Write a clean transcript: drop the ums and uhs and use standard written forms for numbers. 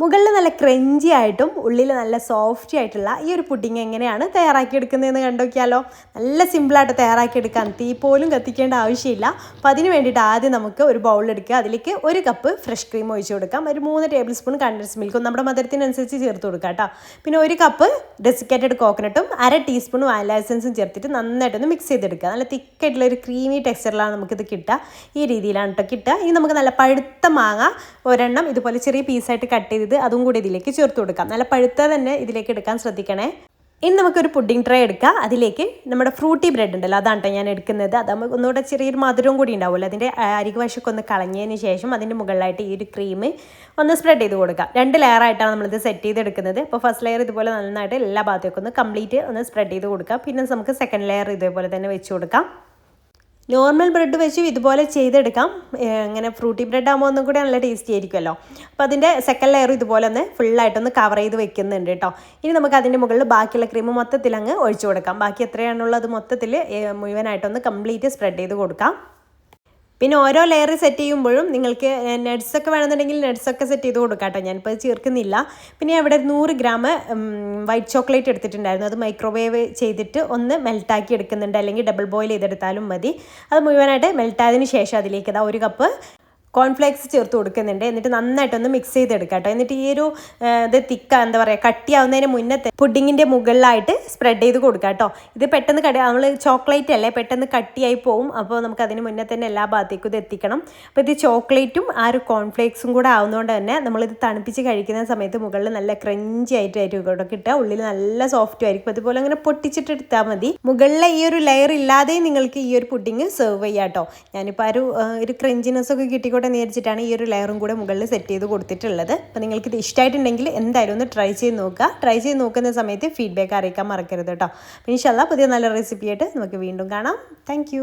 മുകളിൽ നല്ല ക്രഞ്ചി ആയിട്ടും ഉള്ളിൽ നല്ല സോഫ്റ്റി ആയിട്ടുള്ള ഈ ഒരു പുഡിങ് എങ്ങനെയാണ് തയ്യാറാക്കിയെടുക്കുന്നതെന്ന് കണ്ടോക്കിയാലോ. നല്ല സിമ്പിളായിട്ട് തയ്യാറാക്കിയെടുക്കാൻ തീ പോലും കത്തിക്കേണ്ട ആവശ്യമില്ല. അപ്പോൾ അതിന് വേണ്ടിയിട്ട് ആദ്യം നമുക്ക് ഒരു ബൗളെടുക്കുക. അതിലേക്ക് 1 കപ്പ് ഫ്രഷ് ക്രീം ഒഴിച്ച് കൊടുക്കാം. ഒരു 3 ടേബിൾ സ്പൂൺ കണ്ടൻസ് മിൽക്കും നമ്മുടെ മധുരത്തിനനുസരിച്ച് ചേർത്ത് കൊടുക്കാം കേട്ടോ. പിന്നെ 1 കപ്പ് ഡെസിക്കേറ്റഡ് കോക്കനട്ടും 1/2 ടീസ്പൂൺ വാനില എസൻസും ചേർത്തിട്ട് നന്നായിട്ടൊന്ന് മിക്സ് ചെയ്തെടുക്കുക. നല്ല തിക്കായിട്ടുള്ള ഒരു ക്രീമി ടെക്സ്ചറിലാണ് നമുക്കിത് കിട്ടുക. ഈ രീതിയിലാണ് കേട്ടോ കിട്ടുക. ഇനി നമുക്ക് നല്ല പഴുത്ത മാങ്ങ ഒരെണ്ണം ഇതുപോലെ ചെറിയ പീസായിട്ട് കട്ട് ചെയ്ത് അതും കൂടി ഇതിലേക്ക് ചേർത്ത് കൊടുക്കാം. നല്ല പഴുത്ത തന്നെ ഇതിലേക്ക് എടുക്കാൻ ശ്രദ്ധിക്കണേ. ഇനി നമുക്കൊരു പുഡിംഗ് ട്രേ എടുക്കാം. അതിലേക്ക് നമ്മുടെ ഫ്രൂട്ടി ബ്രെഡ് ഉണ്ടല്ലോ, അതാണ് കേട്ടോ ഞാൻ എടുക്കുന്നത്. അത് ഒന്നുകൂടെ ചെറിയൊരു മധുരവും കൂടി ഉണ്ടാവുമല്ലോ. അതിൻ്റെ അരികുവശമൊക്കെ ഒന്ന് കളഞ്ഞതിന് ശേഷം അതിൻ്റെ മുകളിലായിട്ട് ഈ ഒരു ക്രീം ഒന്ന് സ്പ്രെഡ് ചെയ്ത് കൊടുക്കാം. 2 ലെയറായിട്ടാണ് നമ്മളിത് സെറ്റ് ചെയ്തെടുക്കുന്നത്. അപ്പോൾ ഫസ്റ്റ് ലെയർ ഇതുപോലെ നന്നായിട്ട് എല്ലാ ഭാഗത്തേക്കും ഒന്ന് കംപ്ലീറ്റ് ഒന്ന് സ്പ്രെഡ് ചെയ്ത് കൊടുക്കാം. പിന്നെ നമുക്ക് സെക്കൻഡ് ലെയർ ഇതേപോലെ തന്നെ വെച്ച് കൊടുക്കാം. നോർമൽ ബ്രെഡ് വെച്ച് ഇതുപോലെ ചെയ്തെടുക്കാം. ഇങ്ങനെ ഫ്രൂട്ടി ബ്രെഡ് ആകുമ്പോൾ ഒന്നും കൂടി നല്ല ടേസ്റ്റി ആയിരിക്കുമല്ലോ. അപ്പോൾ അതിൻ്റെ സെക്കൻഡ് ലെയർ ഇതുപോലെ ഒന്ന് ഫുള്ളായിട്ടൊന്ന് കവർ ചെയ്ത് വെക്കുന്നുണ്ട് കേട്ടോ. ഇനി നമുക്ക് അതിൻ്റെ മുകളിൽ ബാക്കിയുള്ള ക്രീം മൊത്തത്തിൽ അങ്ങ് ഒഴിച്ചു കൊടുക്കാം. ബാക്കി എത്രയാണുള്ളത് മൊത്തത്തിൽ മുഴുവനായിട്ടൊന്ന് കംപ്ലീറ്റ് സ്പ്രെഡ് ചെയ്ത് കൊടുക്കാം. പിന്നെ ഓരോ ലെയർ സെറ്റ് ചെയ്യുമ്പോഴും നിങ്ങൾക്ക് നട്ട്സൊക്കെ വേണമെന്നുണ്ടെങ്കിൽ നട്ട്സൊക്കെ സെറ്റ് ചെയ്ത് കൊടുക്കാം കേട്ടോ. ഞാനിപ്പോൾ അത് ചേർക്കുന്നില്ല. പിന്നെ അവിടെ 100 ഗ്രാം വൈറ്റ് ചോക്ലേറ്റ് എടുത്തിട്ടുണ്ടായിരുന്നു. അത് മൈക്രോവേവ് ചെയ്തിട്ട് ഒന്ന് മെൽട്ടാക്കി എടുക്കുന്നുണ്ട്. അല്ലെങ്കിൽ ഡബിൾ ബോയിൽ ചെയ്തെടുത്താലും മതി. അത് മുഴുവനായിട്ട് മെൽട്ടായതിന് ശേഷം അതിലേക്ക് 1 കപ്പ് കോൺഫ്ലേക്സ് ചേർത്ത് കൊടുക്കുന്നുണ്ട്. എന്നിട്ട് നന്നായിട്ടൊന്ന് മിക്സ് ചെയ്തെടുക്കാം കേട്ടോ. എന്നിട്ട് ഈ ഒരു ഇത് എന്താ പറയുക, കട്ടിയാവുന്നതിന് മുന്നത്തെ പുഡിങ്ങിൻ്റെ മുകളിലായിട്ട് സ്പ്രെഡ് ചെയ്ത് കൊടുക്കാം കേട്ടോ. ഇത് പെട്ടെന്ന് നമ്മൾ ചോക്ലേറ്റ് അല്ലേ, പെട്ടെന്ന് കട്ടിയായി പോവും. അപ്പോൾ നമുക്ക് അതിന് മുന്നേ തന്നെ എല്ലാ ഭാഗത്തേക്കും ഇത് എത്തിക്കണം. അപ്പോൾ ഇത് ചോക്ലേറ്റും ആ ഒരു കോൺഫ്ലേക്സും കൂടെ ആവുന്നതുകൊണ്ട് തന്നെ നമ്മളിത് തണുപ്പിച്ച് കഴിക്കുന്ന സമയത്ത് മുകളിൽ നല്ല ക്രഞ്ചി ആയിട്ടായിരിക്കും ഇവിടെ കിട്ടുക. ഉള്ളിൽ നല്ല സോഫ്റ്റും ആയിരിക്കും. അതുപോലെ അങ്ങനെ പൊട്ടിച്ചിട്ട് എടുത്താൽ മതി. മുകളിലെ ഈ ഒരു ലെയർ ഇല്ലാതെ നിങ്ങൾക്ക് ഈ ഒരു പുഡിങ് സെർവ് ചെയ്യാം കേട്ടോ. ഞാനിപ്പോൾ ഒരു ക്രഞ്ചിനെസ് ഒക്കെ കിട്ടിക്കോട്ടെ നേരിച്ചിട്ടാണ് ഈ ഒരു ലെയറും കൂടെ മുകളിൽ സെറ്റ് ചെയ്ത് കൊടുത്തിട്ടുള്ളത്. അപ്പോൾ നിങ്ങൾക്കിത് ഇഷ്ടമായിട്ടുണ്ടെങ്കിൽ എന്തായാലും ഒന്ന് ട്രൈ ചെയ്ത് നോക്കുക. ട്രൈ ചെയ്ത് നോക്കുന്ന സമയത്ത് ഫീഡ്ബാക്ക് അറിയിക്കാൻ മറക്കരുത് കേട്ടോ. ഇൻഷാല്ലാ പുതിയ നല്ല റെസിപ്പി ആയിട്ട് നമുക്ക് വീണ്ടും കാണാം. താങ്ക്